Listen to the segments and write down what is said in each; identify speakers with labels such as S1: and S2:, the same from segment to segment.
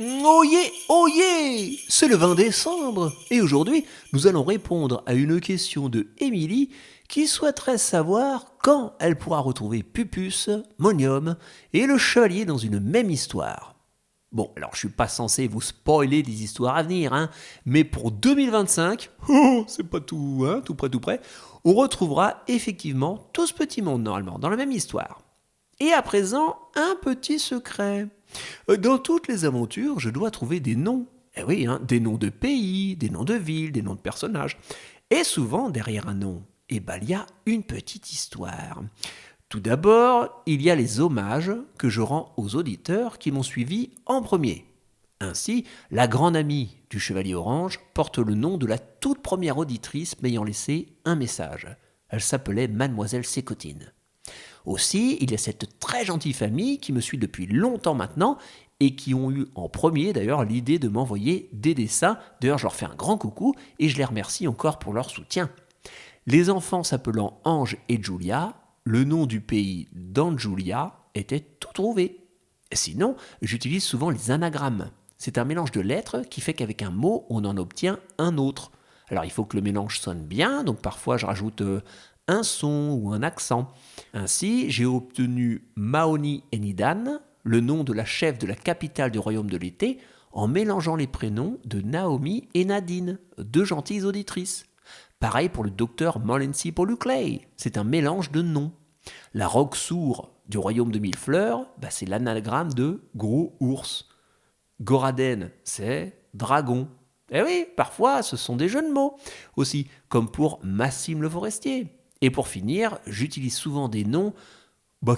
S1: Oh yeah, c'est le 20 décembre et aujourd'hui nous allons répondre à une question de Émilie qui souhaiterait savoir quand elle pourra retrouver Pupus, Monium et le chevalier dans une même histoire. Bon, alors je suis pas censé vous spoiler des histoires à venir, hein, mais pour 2025, c'est pas tout, hein, tout près, on retrouvera effectivement tout ce petit monde normalement dans la même histoire. Et à présent, un petit secret. Dans toutes les aventures, je dois trouver des noms. Eh oui, hein, des noms de pays, des noms de villes, des noms de personnages. Et souvent, derrière un nom, eh ben, il y a une petite histoire. Tout d'abord, il y a les hommages que je rends aux auditeurs qui m'ont suivi en premier. Ainsi, la grande amie du Chevalier Orange porte le nom de la toute première auditrice m'ayant laissé un message. Elle s'appelait Mademoiselle Sécotine. Aussi, il y a cette très gentille famille qui me suit depuis longtemps maintenant et qui ont eu en premier d'ailleurs l'idée de m'envoyer des dessins. D'ailleurs, je leur fais un grand coucou et je les remercie encore pour leur soutien. Les enfants s'appelant Ange et Julia, le nom du pays d'Anjulia était tout trouvé. Sinon, j'utilise souvent les anagrammes. C'est un mélange de lettres qui fait qu'avec un mot, on en obtient un autre. Alors il faut que le mélange sonne bien, donc parfois je rajoute un son ou un accent. Ainsi, j'ai obtenu Maoni et Nidan, le nom de la chef de la capitale du royaume de l'été, en mélangeant les prénoms de Naomi et Nadine, deux gentilles auditrices. Pareil pour le docteur Molency Poluclay, c'est un mélange de noms. La roque sourde du royaume de mille fleurs, c'est l'anagramme de gros ours. Goraden, c'est dragon. Eh oui, parfois ce sont des jeux de mots aussi, comme pour Massime le forestier. Et pour finir, j'utilise souvent des noms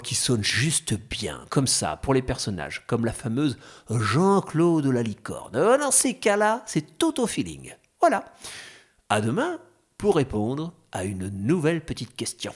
S1: qui sonnent juste bien, comme ça, pour les personnages, comme la fameuse Jean-Claude la licorne. Dans ces cas-là, c'est tout au feeling. Voilà. À demain pour répondre à une nouvelle petite question.